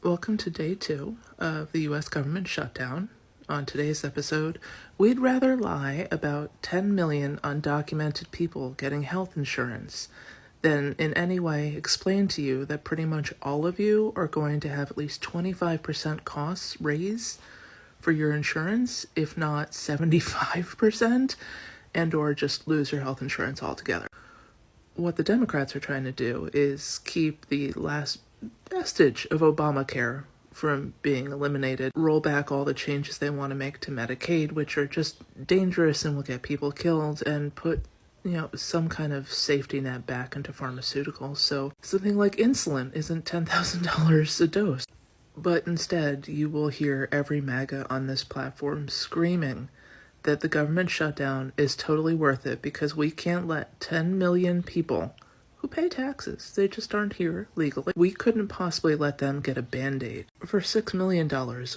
Welcome to day 2 of the U.S. government shutdown. On today's episode, we'd rather lie about 10 million undocumented people getting health insurance than in any way explain to you that pretty much all of you are going to have at least 25% costs raise for your insurance, if not 75%, and or just lose your health insurance altogether. What the Democrats are trying to do is keep the last vestige of Obamacare from being eliminated, roll back all the changes they want to make to Medicaid, which are just dangerous and will get people killed, and put, some kind of safety net back into pharmaceuticals. So something like insulin isn't $10,000 a dose. But instead, you will hear every MAGA on this platform screaming that the government shutdown is totally worth it because we can't let 10 million people who pay taxes, they just aren't here legally. We couldn't possibly let them get a Band-Aid. For $6 million,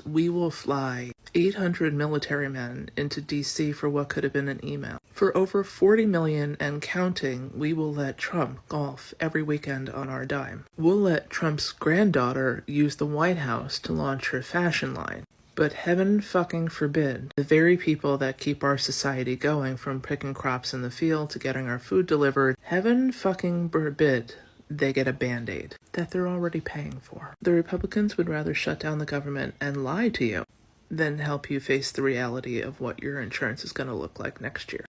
we will fly 800 military men into DC for what could have been an email. For over 40 million and counting, we will let Trump golf every weekend on our dime. We'll let Trump's granddaughter use the White House to launch her fashion line. But heaven fucking forbid, the very people that keep our society going, from picking crops in the field to getting our food delivered, heaven fucking forbid they get a Band-Aid that they're already paying for. The Republicans would rather shut down the government and lie to you than help you face the reality of what your insurance is going to look like next year.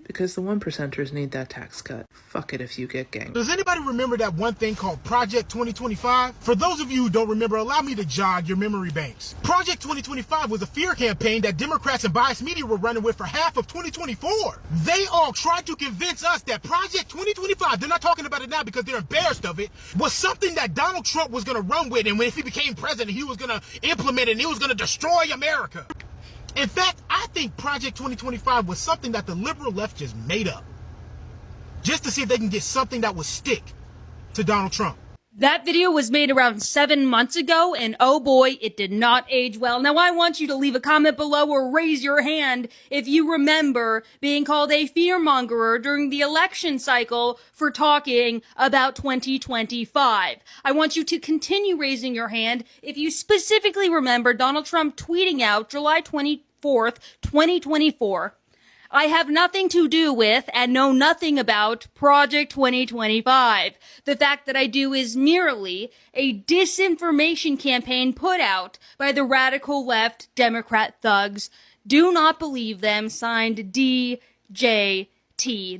Because the 1%ers need that tax cut. Fuck it if you get ganged. Does anybody remember that one thing called Project 2025? For those of you who don't remember, allow me to jog your memory banks. Project 2025 was a fear campaign that Democrats and biased media were running with for half of 2024. They all tried to convince us that Project 2025, they're not talking about it now because they're embarrassed of it, was something that Donald Trump was going to run with, and if he became president, he was going to implement it and he was going to destroy America. In fact, I think Project 2025 was something that the liberal left just made up, just to see if they can get something that would stick to Donald Trump. That video was made around 7 months ago, and oh boy, it did not age well. Now, I want you to leave a comment below or raise your hand if you remember being called a fearmongerer during the election cycle for talking about 2025. I want you to continue raising your hand if you specifically remember Donald Trump tweeting out July 24th, 2024, "I have nothing to do with and know nothing about Project 2025. The fact that I do is merely a disinformation campaign put out by the radical left Democrat thugs. Do not believe them. Signed, DJT.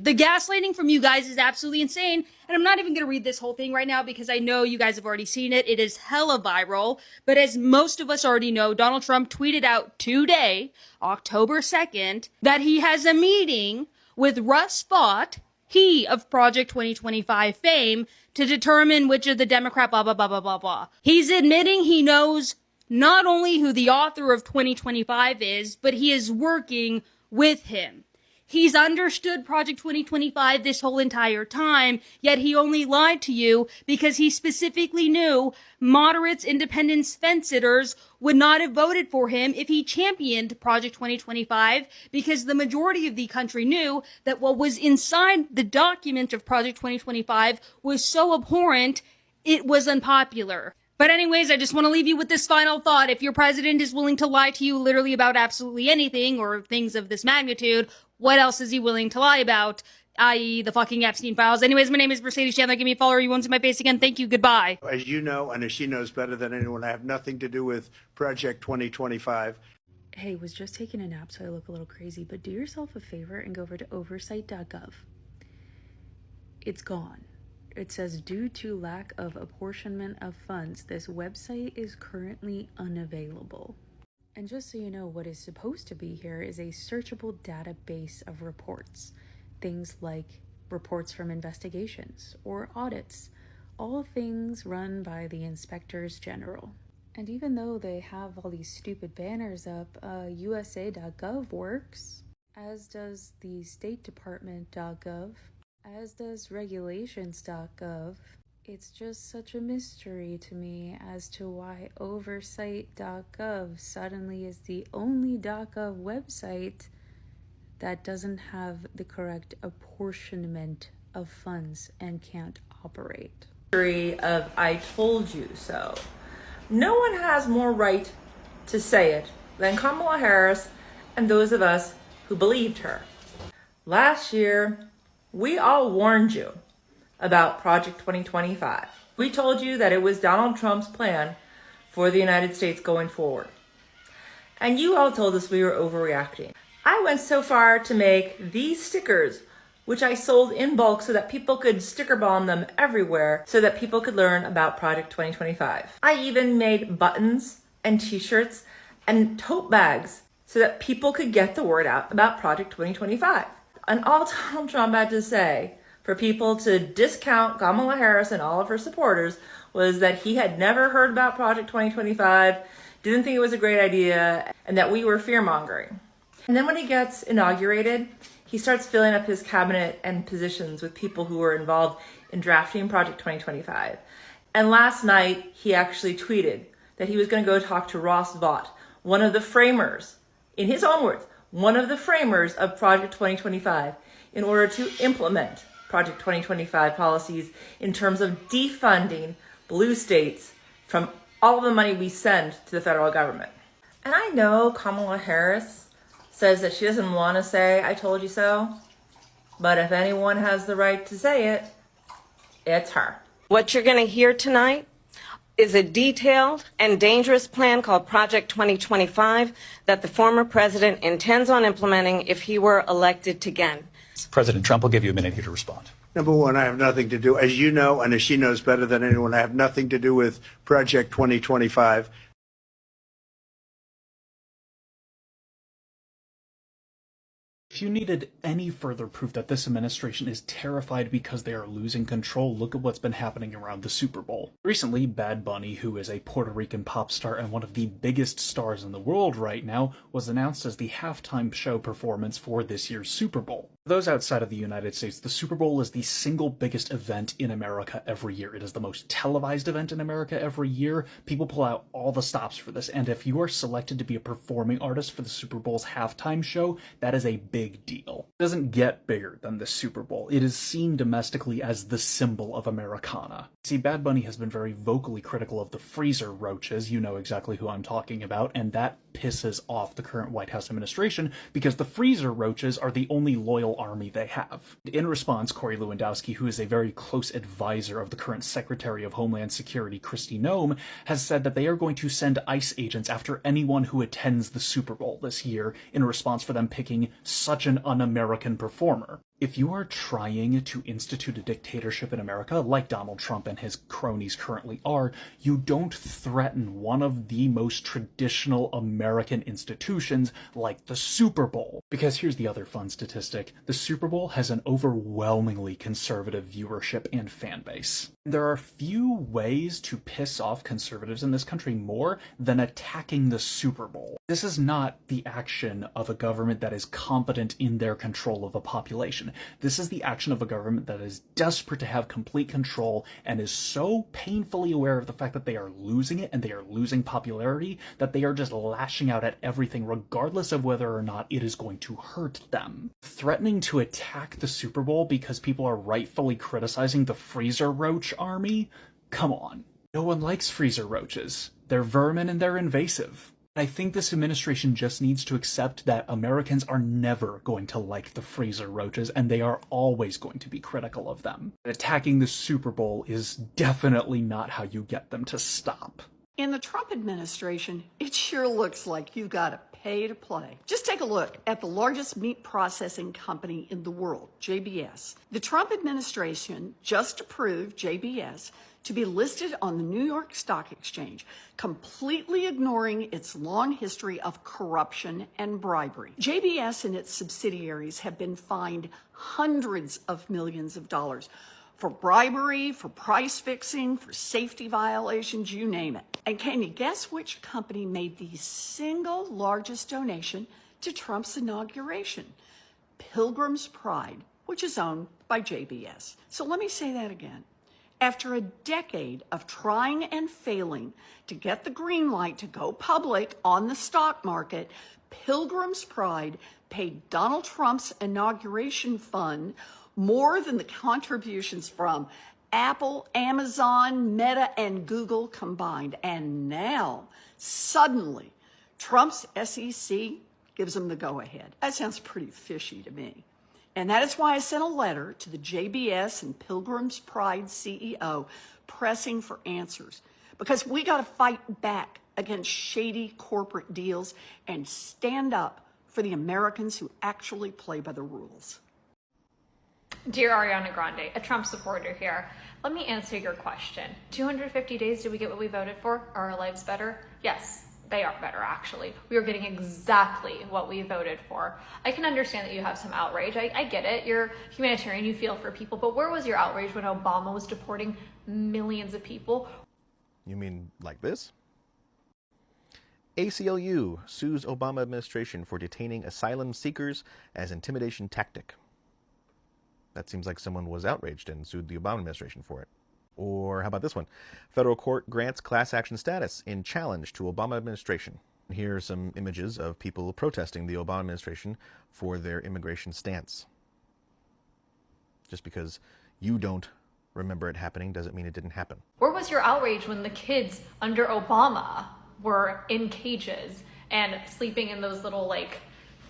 The gaslighting from you guys is absolutely insane, and I'm not even going to read this whole thing right now because I know you guys have already seen it. It is hella viral, but as most of us already know, Donald Trump tweeted out today, October 2nd, that he has a meeting with Russ Vought, he of Project 2025 fame, to determine which of the Democrat blah, blah, blah, blah, blah, blah. He's admitting he knows not only who the author of 2025 is, but he is working with him. He's understood Project 2025 this whole entire time, yet he only lied to you because he specifically knew moderates, independents, fence-sitters would not have voted for him if he championed Project 2025, because the majority of the country knew that what was inside the document of Project 2025 was so abhorrent, it was unpopular. But anyways, I just want to leave you with this final thought. If your president is willing to lie to you literally about absolutely anything or things of this magnitude, what else is he willing to lie about? I.e. the fucking Epstein files. Anyways, my name is Mercedes Chandler. Give me a follow or you won't see my face again. Thank you. Goodbye. As you know, and as she knows better than anyone, I have nothing to do with Project 2025. Hey, was just taking a nap so I look a little crazy, but do yourself a favor and go over to oversight.gov. It's gone. It says, due to lack of apportionment of funds, this website is currently unavailable. And just so you know, what is supposed to be here is a searchable database of reports. Things like reports from investigations or audits, all things run by the inspectors general. And even though they have all these stupid banners up, USA.gov works, as does the State Department.gov, as does regulations.gov. It's just such a mystery to me as to why oversight.gov suddenly is the only .gov website that doesn't have the correct apportionment of funds and can't operate. Of I told you so. No one has more right to say it than Kamala Harris and those of us who believed her. Last year, we all warned you about Project 2025. We told you that it was Donald Trump's plan for the United States going forward. And you all told us we were overreacting. I went so far to make these stickers, which I sold in bulk so that people could sticker bomb them everywhere so that people could learn about Project 2025. I even made buttons and t-shirts and tote bags so that people could get the word out about Project 2025. And all Donald Trump had to say for people to discount Kamala Harris and all of her supporters was that he had never heard about Project 2025, didn't think it was a great idea, and that we were fear-mongering. And then when he gets inaugurated, he starts filling up his cabinet and positions with people who were involved in drafting Project 2025. And last night, he actually tweeted that he was going to go talk to Ross Vaught, one of the framers, in his own words, one of the framers of Project 2025, in order to implement Project 2025 policies in terms of defunding blue states from all of the money we send to the federal government. And I know Kamala Harris says that she doesn't want to say, I told you so, but if anyone has the right to say it, it's her. What you're going to hear tonight is a detailed and dangerous plan called Project 2025 that the former president intends on implementing if he were elected again. President Trump will give you a minute here to respond. Number one, I have nothing to do, as you know, and as she knows better than anyone, I have nothing to do with Project 2025. If you needed any further proof that this administration is terrified because they are losing control, look at what's been happening around the Super Bowl. Recently, Bad Bunny, who is a Puerto Rican pop star and one of the biggest stars in the world right now, was announced as the halftime show performance for this year's Super Bowl. For those outside of the United States, the Super Bowl is the single biggest event in America every year. It is the most televised event in America every year. People pull out all the stops for this, and if you are selected to be a performing artist for the Super Bowl's halftime show, that is a big deal. It doesn't get bigger than the Super Bowl. It is seen domestically as the symbol of Americana. See, Bad Bunny has been very vocally critical of the freezer roaches, you know exactly who I'm talking about, and that pisses off the current White House administration because the freezer roaches are the only loyal army they have. In response, Corey Lewandowski, who is a very close advisor of the current Secretary of Homeland Security, Kristi Noem, has said that they are going to send ICE agents after anyone who attends the Super Bowl this year in response for them picking such an un-American performer. If you are trying to institute a dictatorship in America, like Donald Trump and his cronies currently are, you don't threaten one of the most traditional American institutions like the Super Bowl. Because here's the other fun statistic. The Super Bowl has an overwhelmingly conservative viewership and fan base. There are few ways to piss off conservatives in this country more than attacking the Super Bowl. This is not the action of a government that is competent in their control of a population. This is the action of a government that is desperate to have complete control and is so painfully aware of the fact that they are losing it and they are losing popularity that they are just lashing out at everything regardless of whether or not it is going to hurt them. Threatening to attack the Super Bowl because people are rightfully criticizing the freezer roach army? Come on. No one likes freezer roaches. They're vermin and they're invasive. I think this administration just needs to accept that Americans are never going to like the freezer roaches and they are always going to be critical of them. Attacking the Super Bowl is definitely not how you get them to stop. In the Trump administration, it sure looks like you gotta pay to play. Just take a look at the largest meat processing company in the world, JBS. The Trump administration just approved JBS to be listed on the New York Stock Exchange, completely ignoring its long history of corruption and bribery. JBS and its subsidiaries have been fined hundreds of millions of dollars for bribery, for price fixing, for safety violations, you name it. And can you guess which company made the single largest donation to Trump's inauguration? Pilgrim's Pride, which is owned by JBS. So let me say that again. After a decade of trying and failing to get the green light to go public on the stock market, Pilgrim's Pride paid Donald Trump's inauguration fund more than the contributions from Apple, Amazon, Meta, and Google combined. And now, suddenly, Trump's SEC gives them the go-ahead. That sounds pretty fishy to me. And that is why I sent a letter to the JBS and Pilgrim's Pride CEO pressing for answers. Because we got to fight back against shady corporate deals and stand up for the Americans who actually play by the rules. Dear Ariana Grande, a Trump supporter here, let me answer your question. 250 days, did we get what we voted for? Are our lives better? Yes, they are better, actually. We are getting exactly what we voted for. I can understand that you have some outrage. I get it. You're humanitarian, you feel for people, but where was your outrage when Obama was deporting millions of people? You mean like this? ACLU sues Obama administration for detaining asylum seekers as intimidation tactic. That seems like someone was outraged and sued the Obama administration for it. Or how about this one? Federal court grants class action status in challenge to Obama administration. Here are some images of people protesting the Obama administration for their immigration stance. Just because you don't remember it happening doesn't mean it didn't happen. Where was your outrage when the kids under Obama were in cages and sleeping in those little, like,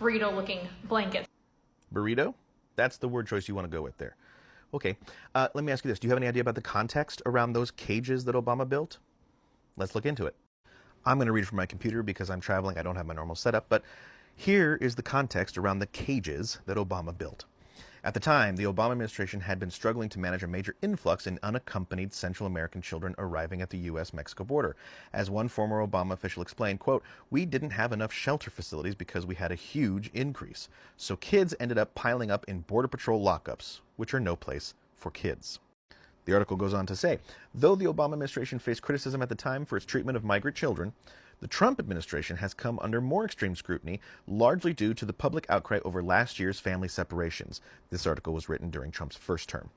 burrito-looking blankets? Burrito? That's the word choice you want to go with there. Okay, let me ask you this. Do you have any idea about the context around those cages that Obama built? Let's look into it. I'm going to read from my computer because I'm traveling. I don't have my normal setup, but here is the context around the cages that Obama built. At the time, the Obama administration had been struggling to manage a major influx in unaccompanied Central American children arriving at the U.S.-Mexico border. As one former Obama official explained, quote, "We didn't have enough shelter facilities because we had a huge increase. So kids ended up piling up in Border Patrol lockups, which are no place for kids." The article goes on to say, though the Obama administration faced criticism at the time for its treatment of migrant children, the Trump administration has come under more extreme scrutiny, largely due to the public outcry over last year's family separations. This article was written during Trump's first term.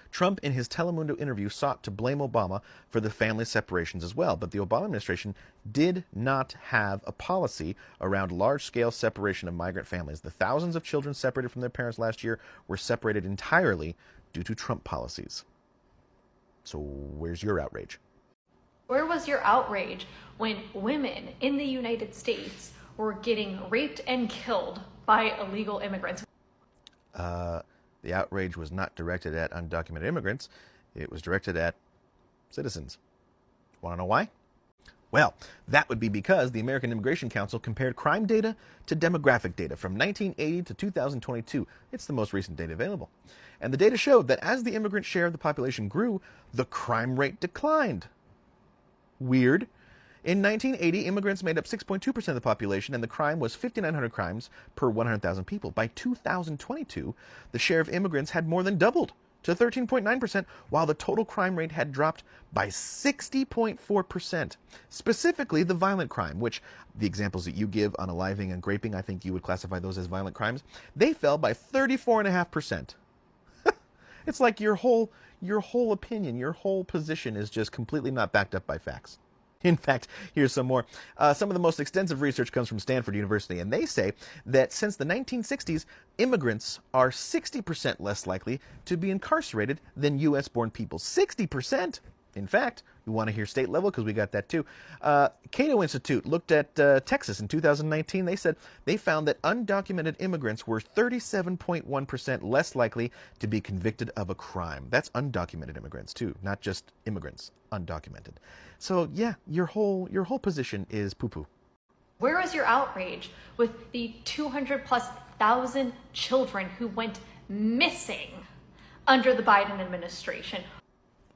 Trump, in his Telemundo interview, sought to blame Obama for the family separations as well, but the Obama administration did not have a policy around large-scale separation of migrant families. The thousands of children separated from their parents last year were separated entirely due to Trump policies. So where's your outrage? Where was your outrage when women in the United States were getting raped and killed by illegal immigrants? The outrage was not directed at undocumented immigrants. It was directed at citizens. Want to know why? Well, that would be because the American Immigration Council compared crime data to demographic data from 1980 to 2022. It's the most recent data available. And the data showed that as the immigrant share of the population grew, the crime rate declined. Weird. In 1980, immigrants made up 6.2% of the population, and the crime was 5,900 crimes per 100,000 people. By 2022, the share of immigrants had more than doubled to 13.9%, while the total crime rate had dropped by 60.4%. Specifically, the violent crime, which the examples that you give, unaliving and graping, I think you would classify those as violent crimes, they fell by 34.5%. It's like your whole opinion, your whole position is just completely not backed up by facts. In fact, here's some more. Some of the most extensive research comes from Stanford University, and they say that since the 1960s, immigrants are 60% less likely to be incarcerated than U.S.-born people. 60%! In fact, you want to hear state level? Because we got that too. Cato Institute looked at Texas in 2019. They said they found that undocumented immigrants were 37.1% less likely to be convicted of a crime. That's undocumented immigrants too, not just immigrants, undocumented. So yeah, your whole position is poo-poo. Where was your outrage with the 200,000+ children who went missing under the Biden administration?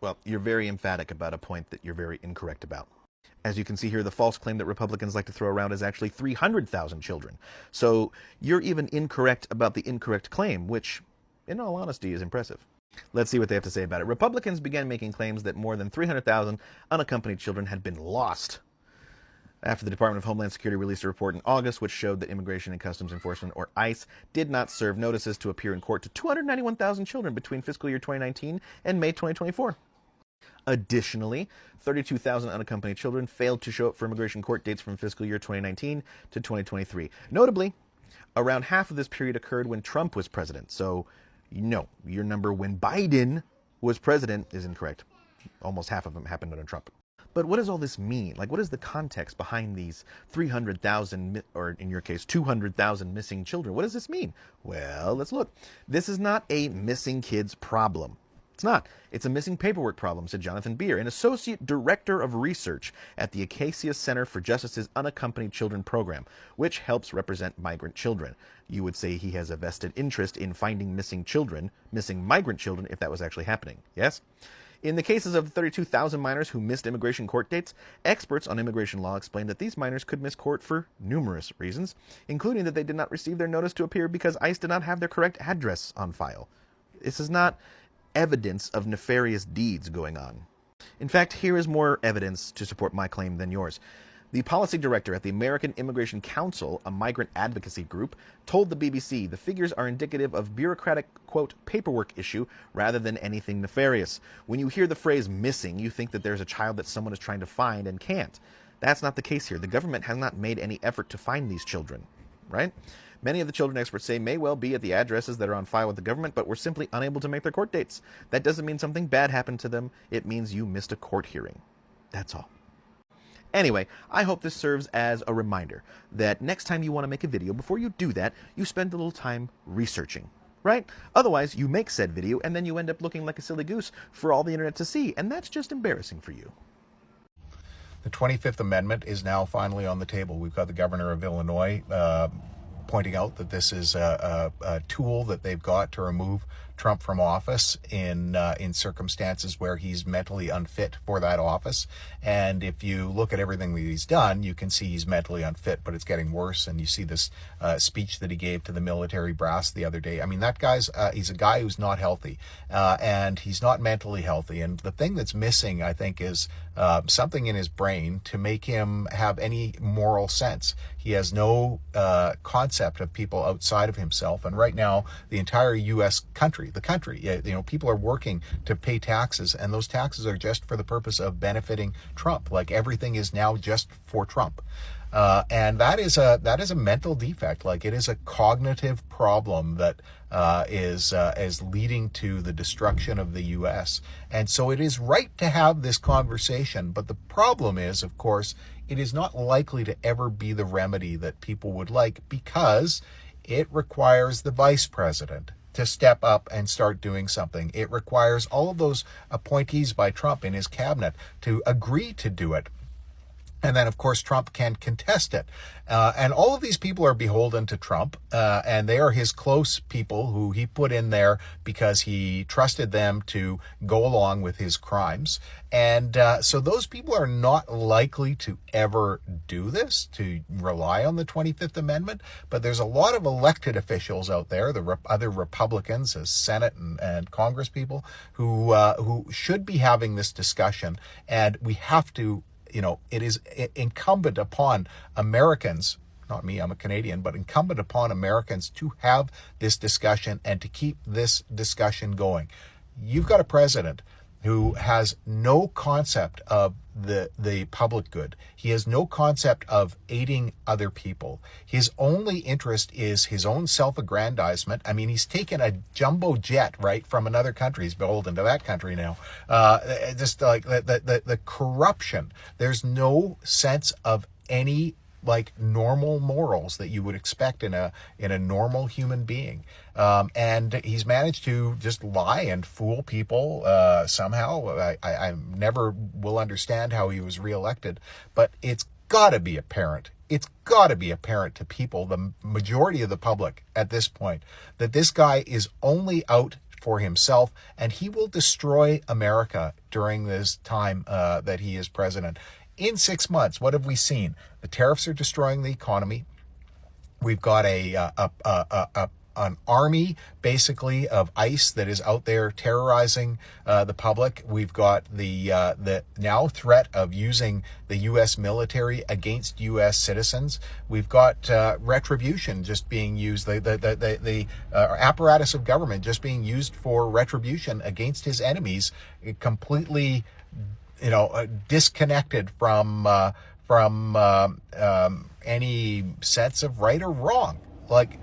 Well, you're very emphatic about a point that you're very incorrect about. As you can see here, the false claim that Republicans like to throw around is actually 300,000 children. So you're even incorrect about the incorrect claim, which, in all honesty, is impressive. Let's see what they have to say about it. Republicans began making claims that more than 300,000 unaccompanied children had been lost after the Department of Homeland Security released a report in August which showed that Immigration and Customs Enforcement, or ICE, did not serve notices to appear in court to 291,000 children between fiscal year 2019 and May 2024. Additionally, 32,000 unaccompanied children failed to show up for immigration court dates from fiscal year 2019 to 2023. Notably, around half of this period occurred when Trump was president. So, no, your number when Biden was president is incorrect. Almost half of them happened under Trump. But what does all this mean? Like, what is the context behind these 300,000, or in your case, 200,000 missing children? What does this mean? Well, let's look. This is not a missing kids problem. It's not. It's a missing paperwork problem, said Jonathan Beer, an associate director of research at the Acacia Center for Justice's Unaccompanied Children program, which helps represent migrant children. You would say he has a vested interest in finding missing children, missing migrant children, if that was actually happening. Yes? In the cases of 32,000 minors who missed immigration court dates, experts on immigration law explained that these minors could miss court for numerous reasons, including that they did not receive their notice to appear because ICE did not have their correct address on file. This is not evidence of nefarious deeds going on. In fact, here is more evidence to support my claim than yours. The policy director at the American Immigration Council, a migrant advocacy group, told the BBC the figures are indicative of bureaucratic, quote, paperwork issue rather than anything nefarious. When you hear the phrase missing, you think that there's a child that someone is trying to find and can't. That's not the case here. The government has not made any effort to find these children, right? Many of the children experts say may well be at the addresses that are on file with the government, but were simply unable to make their court dates. That doesn't mean something bad happened to them. It means you missed a court hearing. That's all. Anyway, I hope this serves as a reminder that next time you want to make a video, before you do that, you spend a little time researching, right? Otherwise, you make said video and then you end up looking like a silly goose for all the internet to see, and that's just embarrassing for you. The 25th Amendment is now finally on the table. We've got the governor of Illinois pointing out that this is a tool that they've got to remove Trump from office in circumstances where he's mentally unfit for that office. And if you look at everything that he's done, you can see he's mentally unfit, but it's getting worse. And you see this speech that he gave to the military brass the other day. I mean, that guy's, he's a guy who's not healthy, and he's not mentally healthy. And the thing that's missing, I think, is something in his brain to make him have any moral sense. He has no concept of people outside of himself. And right now, the entire U.S. country, people are working to pay taxes, and those taxes are just for the purpose of benefiting Trump. Like, everything is now just for Trump. And that is a mental defect. Like, it is a cognitive problem that is leading to the destruction of the U.S. And so it is right to have this conversation. But the problem is, of course, it is not likely to ever be the remedy that people would like, because it requires the vice president to step up and start doing something. It requires all of those appointees by Trump in his cabinet to agree to do it. And then, of course, Trump can contest it. And all of these people are beholden to Trump, and they are his close people who he put in there because he trusted them to go along with his crimes. And so those people are not likely to ever do this, to rely on the 25th Amendment. But there's a lot of elected officials out there, the other Republicans, as Senate and Congress people, who should be having this discussion. And we have to, it is incumbent upon Americans, not me, I'm a Canadian, but incumbent upon Americans to have this discussion and to keep this discussion going. You've got a president who has no concept of the public good. He has no concept of aiding other people. His only interest is his own self-aggrandizement. I mean, he's taken a jumbo jet, right, from another country. He's beholden to that country now. Just like the corruption. There's no sense of any normal morals that you would expect in a normal human being. And he's managed to just lie and fool people somehow. I never will understand how he was reelected, but it's got to be apparent. It's got to be apparent to people, the majority of the public at this point, that this guy is only out for himself, and he will destroy America during this time that he is president. In 6 months, what have we seen? The tariffs are destroying the economy. We've got an army, basically, of ICE that is out there terrorizing the public. We've got the now threat of using the U.S. military against U.S. citizens. We've got retribution just being used, the apparatus of government just being used for retribution against his enemies, completely disconnected from any sense of right or wrong. Like,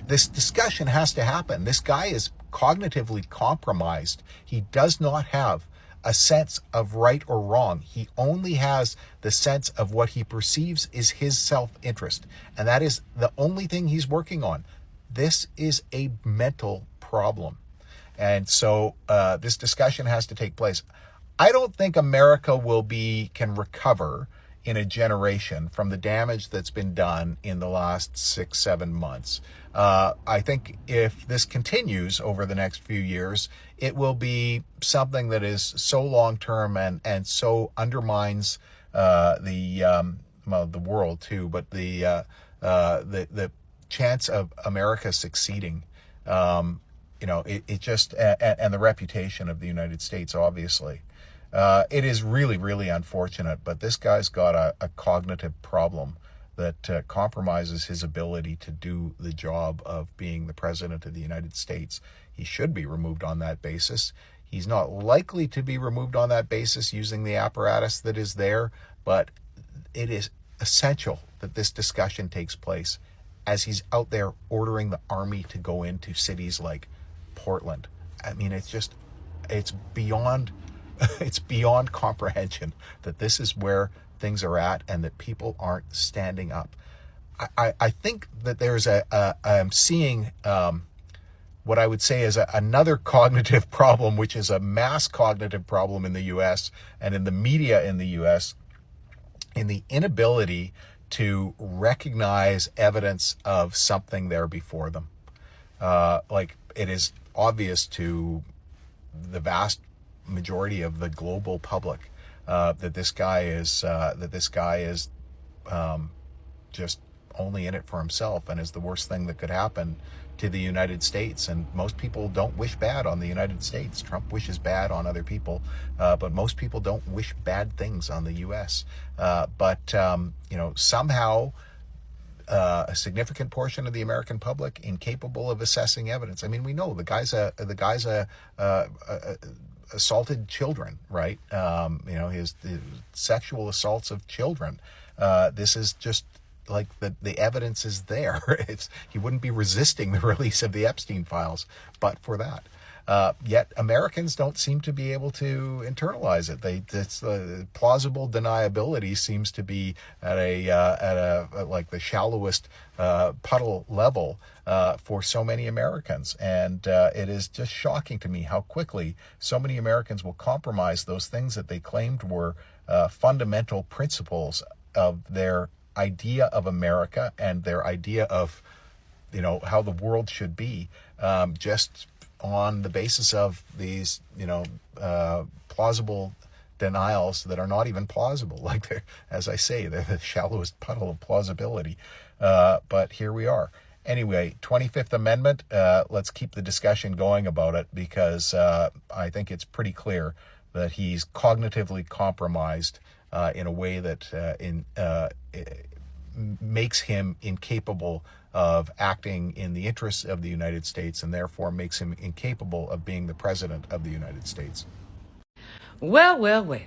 this discussion has to happen. This guy is cognitively compromised. He does not have a sense of right or wrong. He only has the sense of what he perceives is his self-interest. And that is the only thing he's working on. This is a mental problem. And so this discussion has to take place. I don't think America can recover in a generation from the damage that's been done in the last 6-7 months. I think if this continues over the next few years, it will be something that is so long-term and so undermines the world too, but the chance of America succeeding. It just, and the reputation of the United States, obviously. It is really, really unfortunate, but this guy's got a cognitive problem that compromises his ability to do the job of being the president of the United States. He should be removed on that basis. He's not likely to be removed on that basis using the apparatus that is there, but it is essential that this discussion takes place as he's out there ordering the army to go into cities like Portland. I mean, it's beyond comprehension that this is where things are at and that people aren't standing up. I think that there's I'm seeing what I would say is another cognitive problem, which is a mass cognitive problem in the U.S. and in the media in the U.S., in the inability to recognize evidence of something there before them. Like it is obvious to the vast majority of the global public that this guy is just only in it for himself and is the worst thing that could happen to the United States. And most people don't wish bad on the United States. Trump wishes bad on other people, but most people don't wish bad things on the U.S. But somehow a significant portion of the American public incapable of assessing evidence. I mean, we know the guy's assaulted children, right? His sexual assaults of children. This is just like the evidence is there. He wouldn't be resisting the release of the Epstein files, but for that. Yet Americans don't seem to be able to internalize it. Plausible deniability seems to be at a like the shallowest puddle level for so many Americans, and it is just shocking to me how quickly so many Americans will compromise those things that they claimed were fundamental principles of their idea of America and their idea of how the world should be, just on the basis of these, plausible denials that are not even plausible. Like they're the shallowest puddle of plausibility. But here we are. Anyway, 25th Amendment, let's keep the discussion going about it because I think it's pretty clear that he's cognitively compromised in a way that makes him incapable of acting in the interests of the United States and therefore makes him incapable of being the president of the United States. Well.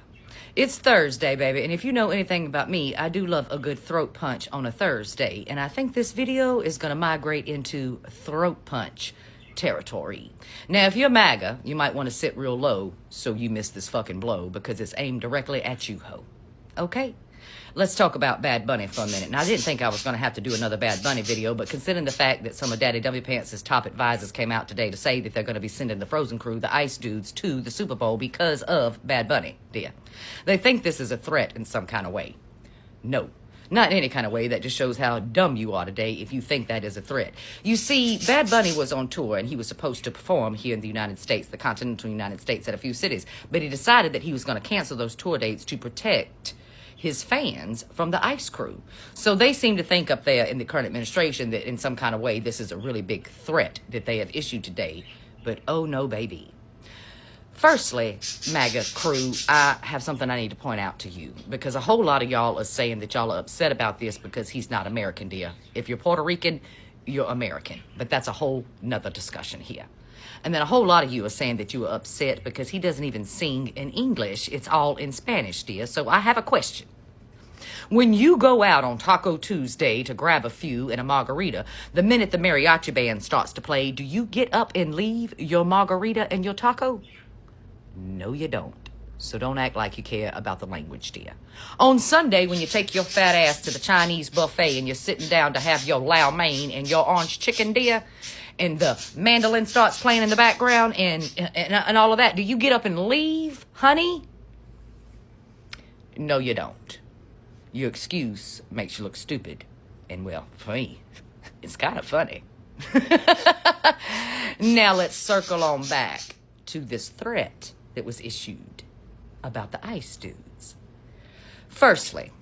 It's Thursday, baby, and if you know anything about me, I do love a good throat punch on a Thursday, and I think this video is going to migrate into throat punch territory. Now, if you're MAGA, you might want to sit real low so you miss this fucking blow because it's aimed directly at you, ho. Okay? Let's talk about Bad Bunny for a minute. Now, I didn't think I was going to have to do another Bad Bunny video, but considering the fact that some of Daddy W Pants' top advisors came out today to say that they're going to be sending the Frozen Crew, the Ice Dudes, to the Super Bowl because of Bad Bunny, dear. They think this is a threat in some kind of way. No. Not in any kind of way. That just shows how dumb you are today if you think that is a threat. You see, Bad Bunny was on tour and he was supposed to perform here in the United States, the continental United States, at a few cities. But he decided that he was going to cancel those tour dates to protect his fans from the ICE crew. So they seem to think up there in the current administration that in some kind of way this is a really big threat that they have issued today. But oh no, baby. Firstly, MAGA crew, I have something I need to point out to you because a whole lot of y'all are saying that y'all are upset about this because he's not American, dear. If you're Puerto Rican, you're American. But that's a whole nother discussion here. And then a whole lot of you are saying that you are upset because he doesn't even sing in English. It's all in Spanish, dear. So I have a question. When you go out on Taco Tuesday to grab a few and a margarita, the minute the mariachi band starts to play, do you get up and leave your margarita and your taco? No, you don't. So don't act like you care about the language, dear. On Sunday, when you take your fat ass to the Chinese buffet and you're sitting down to have your lau mein and your orange chicken, dear, and the mandolin starts playing in the background and all of that, do you get up and leave, honey? No, you don't. Your excuse makes you look stupid. And, well, for me, it's kind of funny. Now let's circle on back to this threat that was issued about the ICE dudes. Firstly,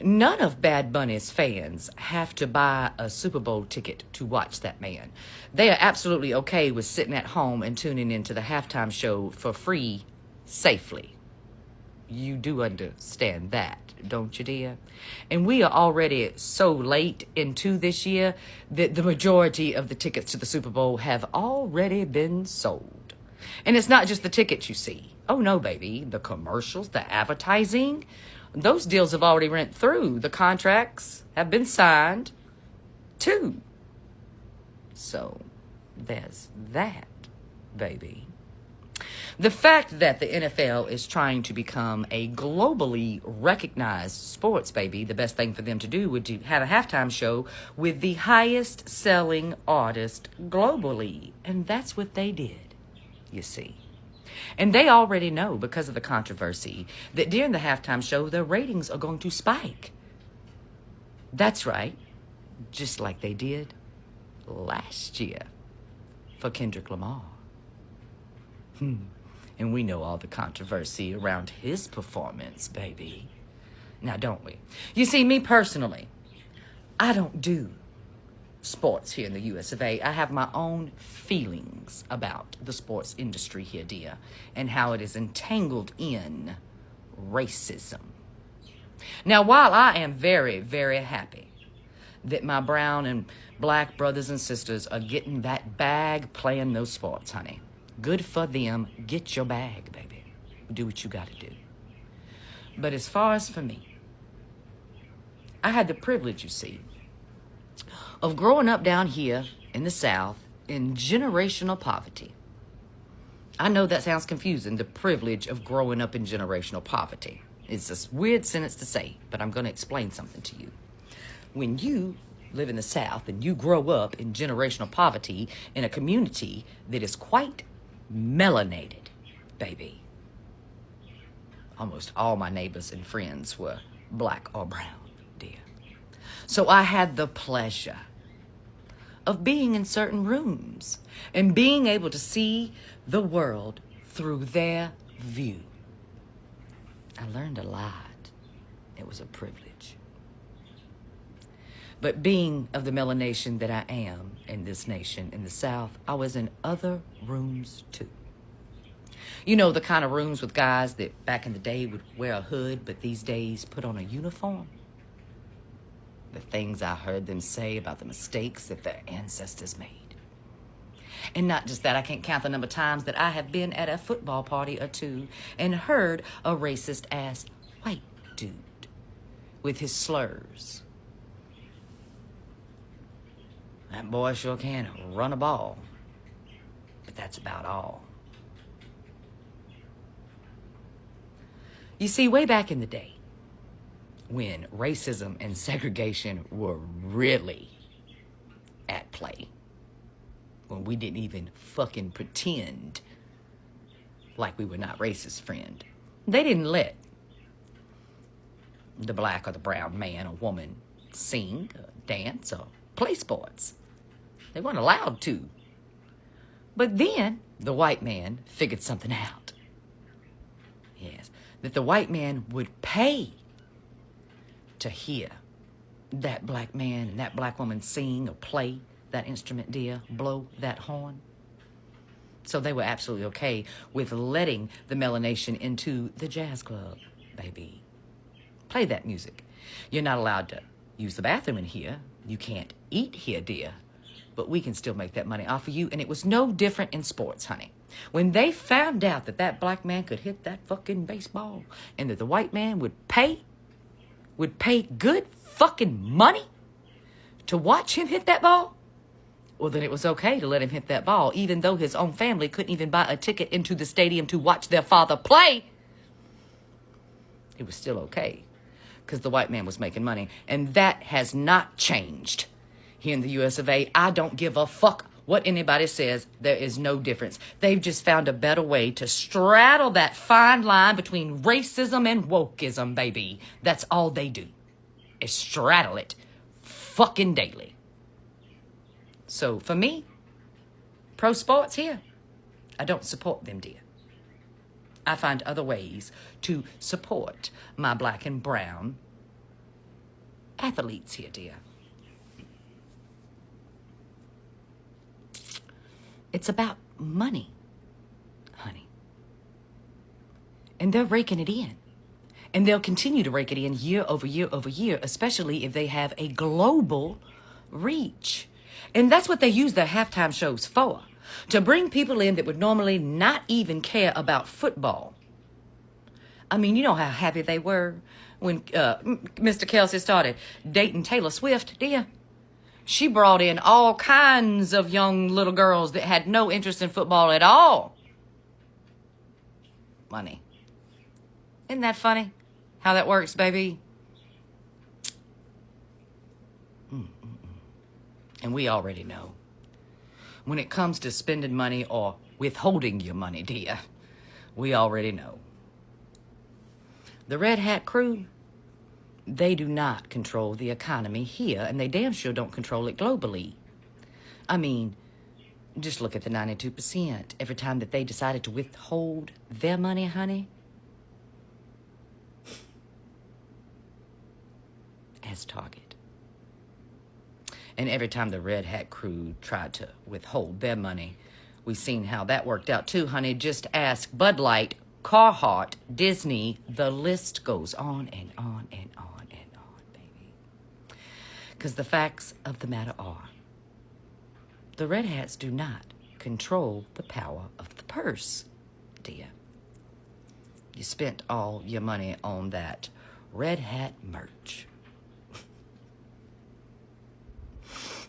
none of Bad Bunny's fans have to buy a Super Bowl ticket to watch that man. They are absolutely okay with sitting at home and tuning into the halftime show for free, safely. You do understand that, don't you, dear? And we are already so late into this year that the majority of the tickets to the Super Bowl have already been sold. And it's not just the tickets you see. Oh, no, baby. The commercials, the advertising, those deals have already went through. The contracts have been signed, too. So there's that, baby. The fact that the NFL is trying to become a globally recognized sports, baby, the best thing for them to do would be have a halftime show with the highest selling artist globally. And that's what they did, you see. And they already know, because of the controversy, that during the halftime show, their ratings are going to spike. That's right. Just like they did last year for Kendrick Lamar. And we know all the controversy around his performance, baby. Now, don't we? You see, me personally, I don't do sports here in the US of A. I have my own feelings about the sports industry here, dear, and how it is entangled in racism. Now, while I am very, very happy that my brown and black brothers and sisters are getting that bag playing those sports, honey, good for them. Get your bag, baby. Do what you gotta do. But as far as for me, I had the privilege, you see, of growing up down here in the South in generational poverty. I know that sounds confusing, the privilege of growing up in generational poverty. It's a weird sentence to say, but I'm going to explain something to you. When you live in the South and you grow up in generational poverty in a community that is quite melanated, baby. Almost all my neighbors and friends were black or brown, dear. So I had the pleasure of being in certain rooms and being able to see the world through their view. I learned a lot. It was a privilege. But being of the melanation that I am in this nation, in the South, I was in other rooms too. You know, the kind of rooms with guys that back in the day would wear a hood, but these days put on a uniform. The things I heard them say about the mistakes that their ancestors made. And not just that, I can't count the number of times that I have been at a football party or two and heard a racist-ass white dude with his slurs. That boy sure can run a ball, but that's about all. You see, way back in the day, when racism and segregation were really at play, when we didn't even fucking pretend like we were not racist, friend, they didn't let the black or the brown man or woman sing, or dance, or play sports. They weren't allowed to. But then the white man figured something out. Yes, that the white man would pay to hear that black man and that black woman sing or play that instrument, dear, blow that horn. So they were absolutely okay with letting the melanation into the jazz club, baby. Play that music. You're not allowed to use the bathroom in here. You can't eat here, dear. But we can still make that money off of you. And it was no different in sports, honey. When they found out that that black man could hit that fucking baseball and that the white man would pay would pay good fucking money to watch him hit that ball, well, then it was okay to let him hit that ball, even though his own family couldn't even buy a ticket into the stadium to watch their father play. It was still okay because the white man was making money. And that has not changed here in the US of A. I don't give a fuck what anybody says. There is no difference. They've just found a better way to straddle that fine line between racism and wokeism, baby. That's all they do, is straddle it fucking daily. So for me, pro sports here, I don't support them, dear. I find other ways to support my black and brown athletes here, dear. It's about money, honey. And they're raking it in. And they'll continue to rake it in year over year over year, especially if they have a global reach. And that's what they use their halftime shows for, to bring people in that would normally not even care about football. I mean, you know how happy they were when Mr. Kelsey started dating Taylor Swift, dear. She brought in all kinds of young little girls that had no interest in football at all. Money. Isn't that funny? How that works, baby. And we already know. When it comes to spending money or withholding your money, dear, we already know. The Red Hat crew, they do not control the economy here, and they damn sure don't control it globally. I mean, just look at the 92%. Every time that they decided to withhold their money, honey, as Target. And every time the Red Hat crew tried to withhold their money, we've seen how that worked out too, honey. Just ask Bud Light, Carhartt, Disney, the list goes on and on and on and on, baby. Because the facts of the matter are, the Red Hats do not control the power of the purse, dear. You spent all your money on that Red Hat merch.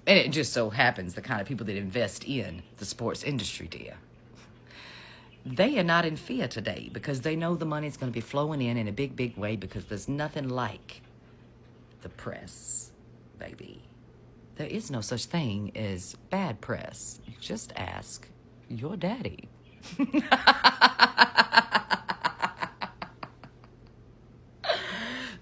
And it just so happens the kind of people that invest in the sports industry, dear, they are not in fear today because they know the money's going to be flowing in a big, big way, because there's nothing like the press, baby. There is no such thing as bad press. Just ask your daddy.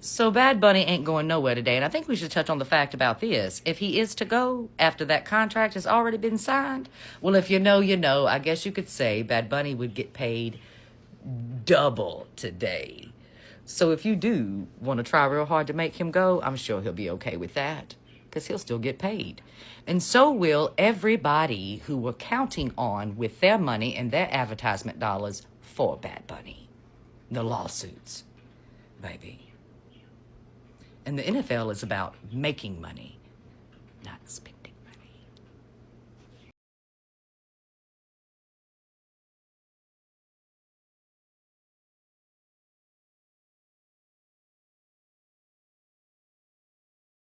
So Bad Bunny ain't going nowhere today, and I think we should touch on the fact about this. If he is to go after that contract has already been signed, well, if you know, you know. I guess you could say Bad Bunny would get paid double today. So if you do want to try real hard to make him go, I'm sure he'll be okay with that, because he'll still get paid. And so will everybody who were counting on with their money and their advertisement dollars for Bad Bunny. The lawsuits, baby. And the NFL is about making money.